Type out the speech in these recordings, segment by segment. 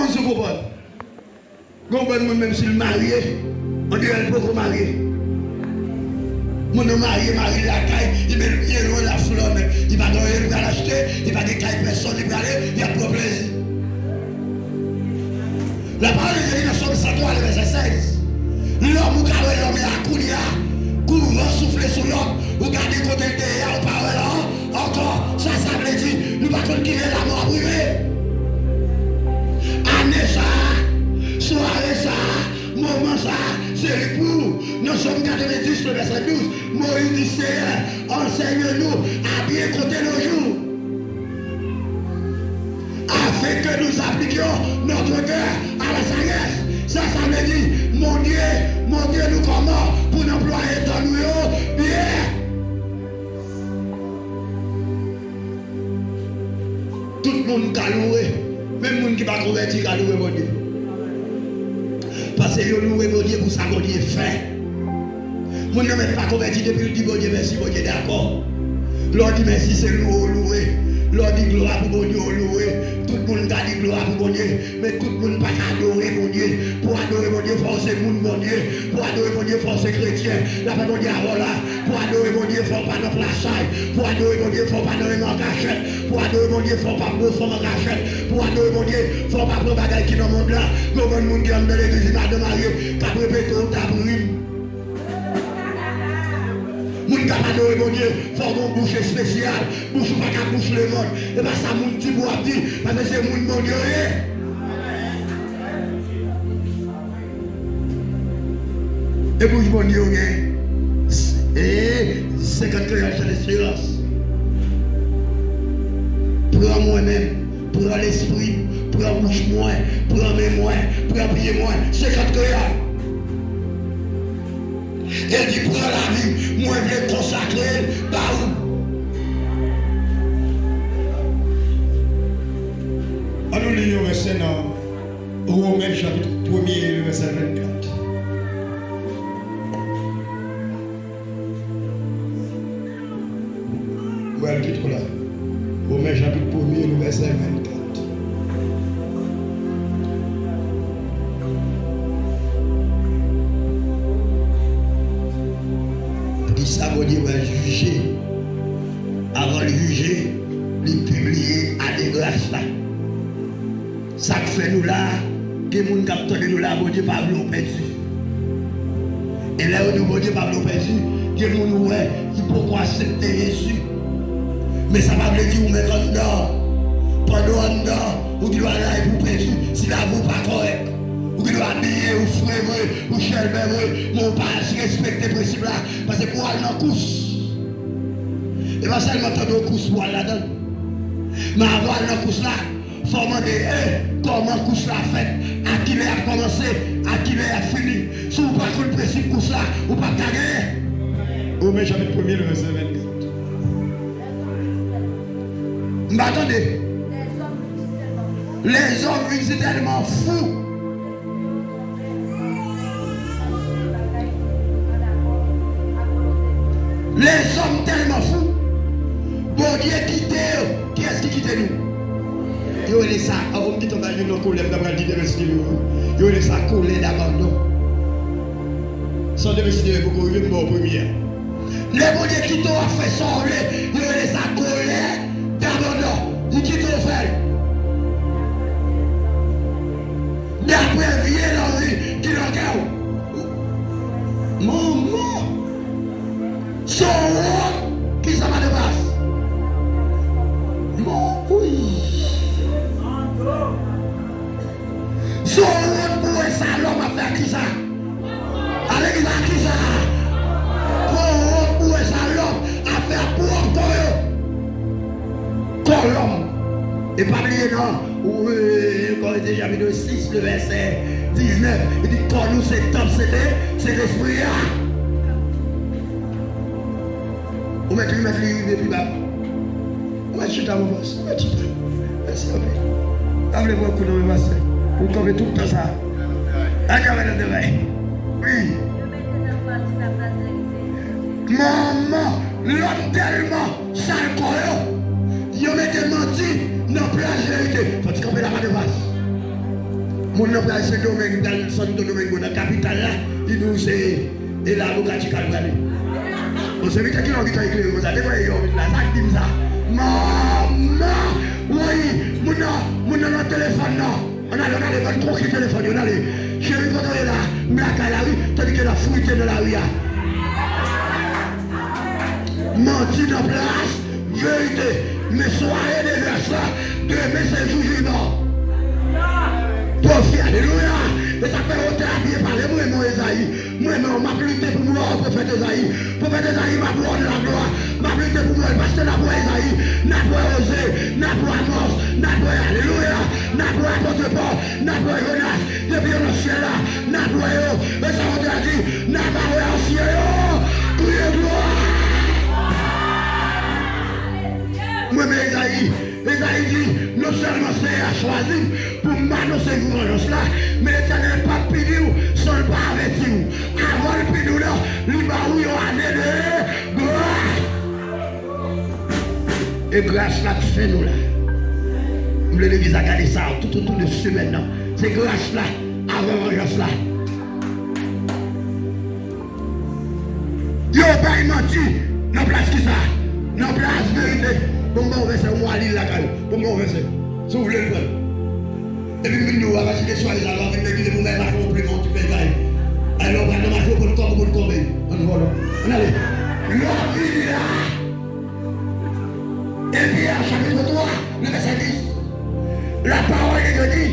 vous se comprendre. Comprenez même s'il est marié, on dirait qu'il peut marier. Mon homme marié la caille, il met loin la flamme, il va donner, il va l'acheter, il va décailler personne, il va aller, il a pour plaisir. La parole de Dieu dans Somme 103, le verset 16. L'homme qui a l'homme à Kounia, couvre, souffler sur l'homme, vous gardez côté derrière, vous parlez là, encore, ça veut dire, nous ne pouvons pas quitter la mort privée. Année ça, soirée ça, moment ça, c'est pour. Nous sommes 90, le verset 12. Moïse dit, Seigneur, enseigne-nous à bien compter nos jours. Afin que nous appliquions notre cœur à la sagesse. Ça veut dire, mon Dieu, nous comment pour nous employer dans nous bien. Tout le monde a loué, même le monde qui va convertir a loué mon Dieu. Parce que nous loué mon Dieu pour ça mon Dieu fait. Mon ne même pas converti depuis le dit bon Dieu merci, bon Dieu d'accord. L'on dit merci, c'est nous loué. L'on dit gloire pour bon Dieu loué. Tout le monde a dit gloire pour bon Dieu. Mais tout le monde n'a pas adoré mon Dieu. Pour adorer mon Dieu, forcer le monde mon Dieu. Pour adorer mon Dieu, forcer chrétien. La paix mon Dieu à voilà. Pour adorer mon Dieu, il ne faut pas dans la salle. Pour adorer mon Dieu, il ne faut pas dans les cachette. Pour adorer mon Dieu, il ne faut pas beau son cachette. Pour adorer mon Dieu, il ne faut pas prendre bagaille qui dans le monde là. Comme le monde qui est dans l'église, il va de marier. Qui a répété au tabouine. Moun ka adorer mon Dieu, faut qu'on bouche spéciale, bouche pas qu'à bouche le monde. Et bien ça moun ti boit dit, parce que c'est moun mon Dieu. Et bouche mon Dieu, et 50 créations d'espérance. Prends moi-même, prends l'esprit, prends bouche moi, prends mémoire, prends pied moi, 50 créations. Elle dit, prends la vie, moi je vais consacrer, bah où? Alors, nous lisons le verset dans Romains chapitre 1er, le verset 24. Voilà le titre là. Romains chapitre 1er, le verset 24. Ça veut dire va juger. Avant de juger, de publier à des grâces là. Ça fait nous là, que les gens qui ont nous là, bon Dieu, pas nous perdu. Et là où nous, bon Dieu, pas nous perdu, que nous nous ouais, il faut accepter Jésus. Mais ça va dire vous mettre en dedans. Pendant en dedans, vous devez aller pour perdu, si la vous pas correct. Vous devez habiller, ou frère, ou chelbert, mon pas respecter le principe là, parce que pour aller dans la course, et pas seulement dans la course pour aller là-dedans, mais avant aller dans la course là, il faut demander comment la course là fait, à qui elle a commencé, à qui elle a fini. Si vous ne pas le principe de course là, vous ne pouvez pas gagner. Romains chapitre 1er, le verset 24. Mais attendez, les hommes sont tellement fous. Les hommes tellement fous. Bon Dieu quitte eux. Qui est-ce qui quitte nous? Yo les ça, avant de quitter on va dire non colère d'avoir dit de rester yo les ça colère d'abandon. Sans de rester pour courir mort première. Les bon Dieu quitte a fait sortir, yo les ça colère d'abandon. Il quitte au fait. D'après vient l'envie qui l'en garde. Maman. Son qui ça va de base? Mon oui. Son pour un salon à faire qui ça? Allez, qui ça? Pour un salon à faire pour colombe. Et pas oublier non. Oui, quand il était chapitre 6, le verset 19, il dit quand nous c'est top, c'est l'esprit. On met lui depuis bas. On met chute à mon boss. On met chute. Merci un peu. Appelez-moi un coup de masse. Vous comprenez tout le temps ça. Regardez le devant. Oui. Maman, l'homme tellement sale qu'on il m'a menti dans la vérité. Faut-il camper la main de base? Mon nom est Saint-Domingue dans Santo Domingo, dans la capitale là, il nous c'est et là, vous avez dit qu'à aller. On se met à qui l'on dit qu'à écrire, vous avez dit là, ça dit ça. Maman, oui, mon nom le téléphone là. On a le trop qui téléphone, on a les chérie, quand on est là, mais à la rue, tandis que la fouille est dans la rue. Menti dans place, vérité, mes soirées de grâce là, demain c'est jour jugement. Profit, alléluia. Et ça fait autant habillé par les mots, Esaïe. Moi, m'a lutté pour moi, prophète Esaïe. Prophète Esaïe m'a pour la gloire. M'a lutté pour moi, parce que la voix Esaïe. N'a pas osé, n'a pas amorce, n'a pas alléluia. N'a pas apporté pas, n'a pas Jonas. Depuis le ciel là, n'a pas yo. Et ça va te dire, n'a pas au ciel yo. Priez gloire. Moi, mais Esaïe dit, non seulement c'est à choisir pour m'annoncer gouvernance là, mais l'Éternel pas pédir sans le pas avertir. Avant le pédir là, il va où il y a grâce. Et grâce là, fait nous là. L'église a gardé ça tout autour de ce maintenant. C'est grâce là, avant vengeance là. Yo, pas menti, dans place qui ça, dans place vérité. Bon, verset, on va lire la caille. Bon, verset. Si vous voulez le prendre. Et puis, nous, on va chercher sur les alors, avec l'église, vous m'avez complément, tu fais caille. Alors, on va nous marcher pour le corps, pour le corps. On va là. On allait. L'homme, il est là. Et puis, à chapitre 3, le verset 10. La parole de Dieu dit,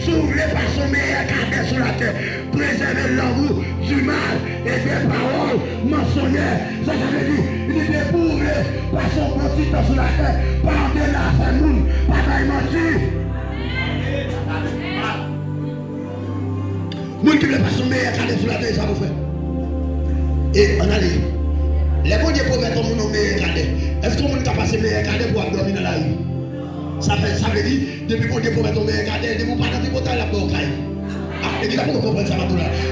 s'ouvrez par son meilleur cadet sur la terre, préservez l'amour du mal et des paroles mensonnières. Ça veut dire, il est dépouvré par son petit temps sur la terre, par de la famille, par la mentir. Moi qui ne pas son meilleur cadet sur la terre, ça vous fait. Et on a dit, les bons dieux promettent comme mon meilleur cadet. Est-ce qu'on peut passer meilleur cadet pour dormir dans la rue? Ça veut dire, depuis qu'on dit pour mettre meilleur cadet, de vous pas dans le portail la bocaille. Ah, et puis là, pour comprendre ça, là.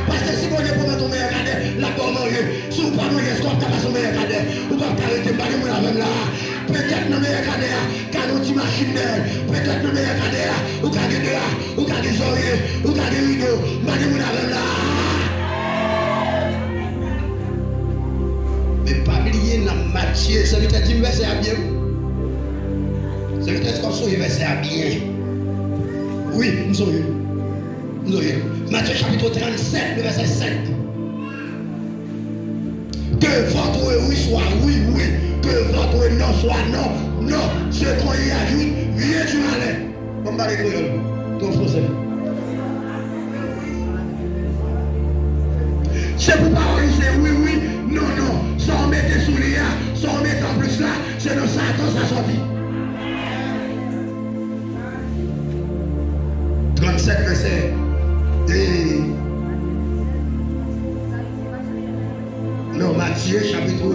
Parce que si vous dites pour mettre meilleur cadet, la bocaille manger, si vous ne pas manger, est-ce qu'on peut passer meilleur cadet? Ou pas arrêter de parler avec là. Peut-être dans meilleur cadet, car on dit machine, peut-être dans meilleur cadet, ou car des là, ou car des oreilles, ou car des rideaux, parler avec là. Mais pas oublier dans Matthieu, ça veut dire que verset à bien. C'est peut-être qu'on soit verset à bien. Oui, nous sommes. Matthieu chapitre 37, le verset 7. Que votre oui soit oui, oui. Que votre non soit non, non. Ce qu'on y ajoute, rien du malin. On va les créoles. Ton français. C'est pour parler, c'est oui, oui, non, non. Sans mettre sous les sans mettre en plus là, c'est dans Satan ça sortit. 37 verset. Et non, Matthieu chapitre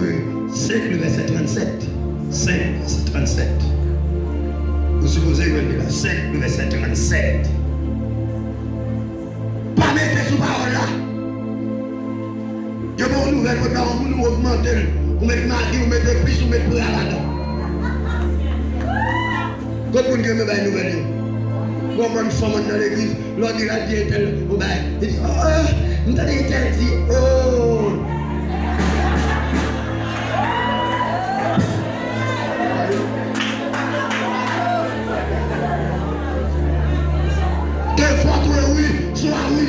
5, le verset 37. 5, verset 37. Vous supposez que là, 5, le verset 37. Pas mettre sous parole là. Je veux une nouvelle, vous nous augmenter. Vous mettez mari, vous mettez plus, vous mettez plus là-dedans. Comment vous me une nouvelle? Comment une femme dans l'église, l'on dit la dit tel, il dit, oh, nous t'avons dit tel, dit, oh. Deux fois toi oui, soit oui.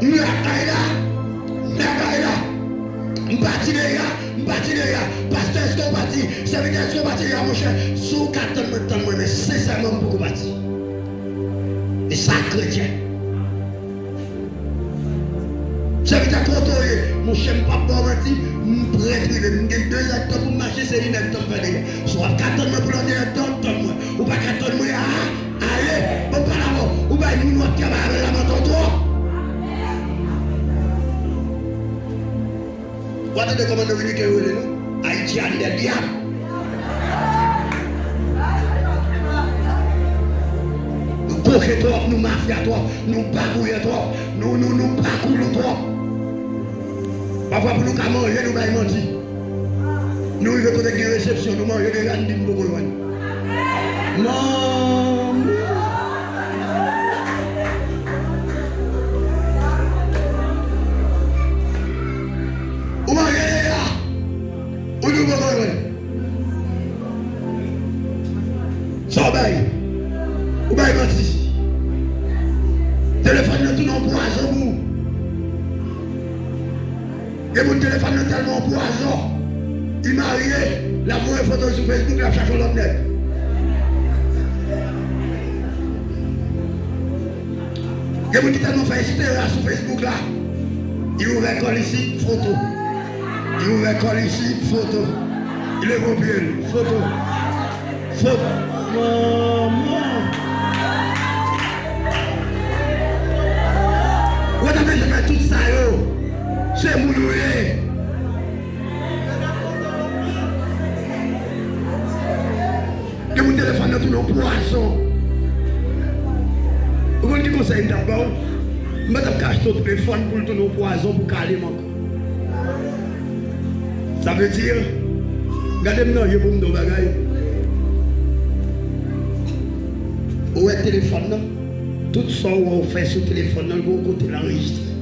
Nous la caïla, m'bati les gars, pasteur est-ce qu'on bâtit, ça veut dire est-ce qu'on bâtit mon cher, sous 4 temps, mais sincèrement beaucoup bâti. Et ça chrétien. Ça veut dire qu'on mon cher pas bon menti, m'prête, j'ai 2 actes pour marcher, c'est une acte pour faire. Soit 4 ans pour l'année, ou pas 4 ans, allez, on parle avant, ou pas une noix qui va avec la main dans toi. Vous attendez comment nous venons que nous Haïti a des diables. Nous coquons trop, nous mafions trop, nous bagouillons trop, nous parcourons trop. Parfois pour nous manger, nous allons mentir. Nous devons faire des réceptions, nous mangeons des randines pour nous. Non. Ça bail. Ou bail menti. Téléphone est tout en poison. Et mon téléphone est tellement poison. Il m'a marié. La vraie photo sur Facebook, la cherche l'autre net. Et mon qui tellement fait hystéria sur Facebook là. Il ouvre coller ici, photo. Il ouvre coller ici, photo. Il est copié, photo. Photo. Maman. Vous avez jamais tout ça, c'est mouillé. Et mon téléphone est tout le poisson. Vous avez dit conseil d'abord. Je vais acheter ton téléphone pour le tourner au poison pour caler mon corps. Ça veut dire, regardez-moi, je vais vous dire bagaille. Où est le téléphone? Tout ça, on fait sur le téléphone, on va côté l'enregistre.